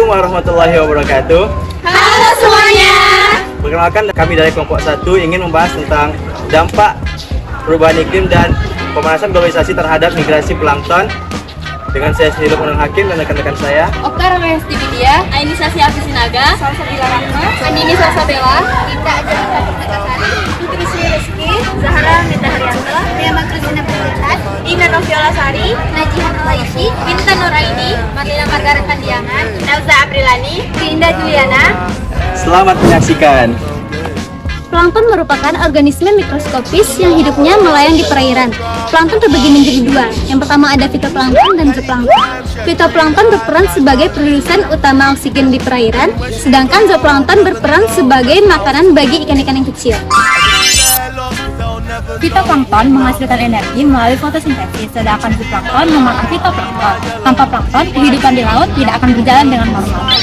warahmatullahi wabarakatuh. Halo semuanya. Perkenalkan, kami dari kelompok 1 ingin membahas tentang dampak perubahan iklim dan pemanasan globalisasi terhadap migrasi plankton. Dengan saya sendiri Lukman Hakim dan rekan-rekan saya Okta Ramayasti Widya, Ainisa Siapi Sinaga, Salsabila Rahma, Andini Salsabella, Dinda Ajalita Purnakasari, Putri Sri Rizky, Zahra Nita Haryanto, Riyama Kristina Pemerintahan, Ina Noviola Sari, Najihan Alaisi, Intan Nuraini, Marlina Margaret Pandiangan, Elza Aprilani, Rinda Juliana. Selamat menyaksikan. Plankton merupakan organisme mikroskopis yang hidupnya melayang di perairan. Plankton terbagi menjadi dua. Yang pertama ada fitoplankton dan zooplankton. Fitoplankton berperan sebagai produsen utama oksigen di perairan, sedangkan zooplankton berperan sebagai makanan bagi ikan-ikan yang kecil. Fitoplankton menghasilkan energi melalui fotosintesis, sedangkan zooplankton memakan fitoplankton. Tanpa plankton, kehidupan di laut tidak akan berjalan dengan normal.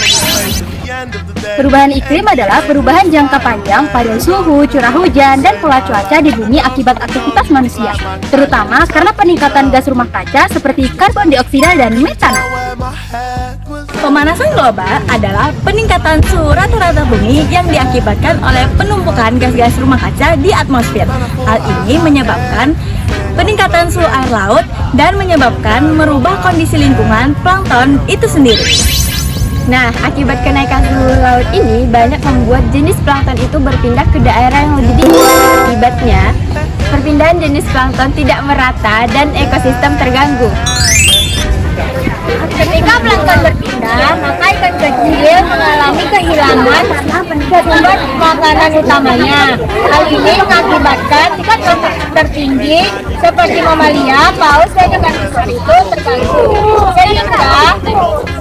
Perubahan iklim adalah perubahan jangka panjang pada suhu, curah hujan, dan pola cuaca di bumi akibat aktivitas manusia, terutama karena peningkatan gas rumah kaca seperti karbon dioksida dan metana. Pemanasan global adalah peningkatan suhu rata-rata bumi yang diakibatkan oleh penumpukan gas-gas rumah kaca di atmosfer. Hal ini menyebabkan peningkatan suhu air laut dan menyebabkan merubah kondisi lingkungan plankton itu sendiri. Nah, akibat kenaikan suhu laut ini banyak membuat jenis plankton itu berpindah ke daerah yang lebih tinggi. Akibatnya, perpindahan jenis plankton tidak merata dan ekosistem terganggu. Ketika plankton berpindah, maka ikan kecil mengalami kehilangan sumber makanan utamanya. Hal ini mengakibatkan tingkat konsumsi tertinggi seperti mamalia, paus, dan ikan besar itu terganggu. Sehingga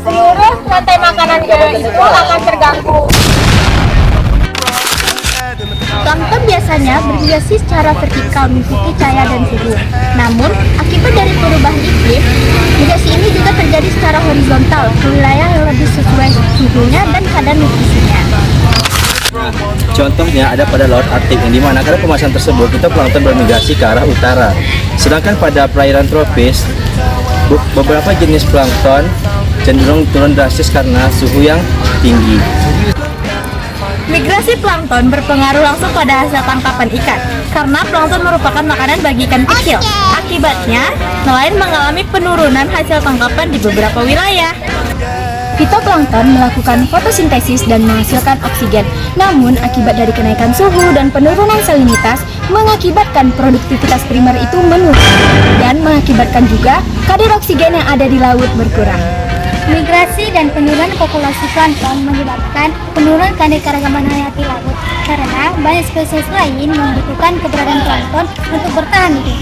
seluruh rantai makanan itu akan terganggu. Plankton biasanya bermigrasi secara vertikal mengikuti cahaya dan suhu. Namun, akibat dari perubahan iklim, migrasi ini juga terjadi secara horizontal ke wilayah yang lebih sesuai suhunya dan kadar nutrisinya. Contohnya ada pada Laut Arktik, yang dimana karena pemanasan tersebut fitoplankton bermigrasi ke arah utara. Sedangkan pada perairan tropis, beberapa jenis plankton cenderung turun drastis karena suhu yang tinggi. Migrasi plankton berpengaruh langsung pada hasil tangkapan ikan, karena plankton merupakan makanan bagi ikan kecil. Akibatnya, nelayan mengalami penurunan hasil tangkapan di beberapa wilayah. Fitoplankton melakukan fotosintesis dan menghasilkan oksigen. Namun, akibat dari kenaikan suhu dan penurunan salinitas, mengakibatkan produktivitas primer itu menurun dan mengakibatkan juga kadar oksigen yang ada di laut berkurang. Migrasi dan penurunan populasi plankton menyebabkan penurunan keanekaragaman hayati laut karena banyak spesies lain membutuhkan keberadaan plankton untuk bertahan hidup.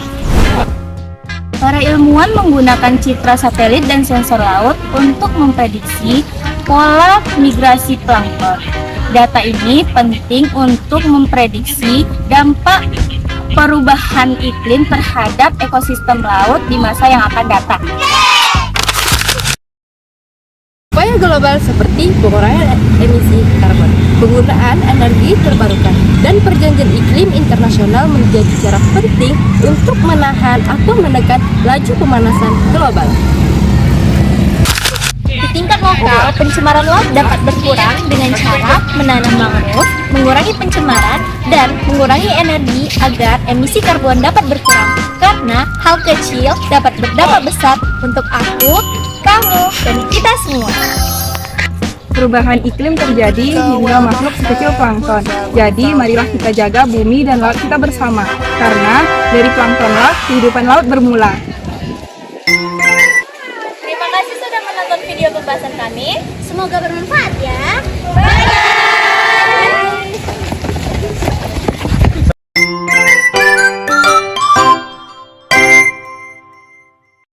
Para ilmuwan menggunakan citra satelit dan sensor laut untuk memprediksi pola migrasi plankton. Data ini penting untuk memprediksi dampak perubahan iklim terhadap ekosistem laut di masa yang akan datang. Upaya global seperti pengurangan emisi karbon, penggunaan energi terbarukan, dan perjanjian iklim internasional menjadi cara penting untuk menahan atau menekan laju pemanasan global. Di tingkat lokal, pencemaran laut dapat berkurang dengan cara menanam mangrove, mengurangi pencemaran, dan mengurangi energi agar emisi karbon dapat berkurang. Karena hal kecil dapat berdampak besar untuk aku, kamu, dan kita semua. Perubahan iklim terjadi hingga makhluk sekecil plankton. Jadi, marilah kita jaga bumi dan laut kita bersama. Karena dari planktonlah kehidupan laut bermula. Terima kasih sudah menonton video pembahasan kami. Semoga bermanfaat ya. Bye!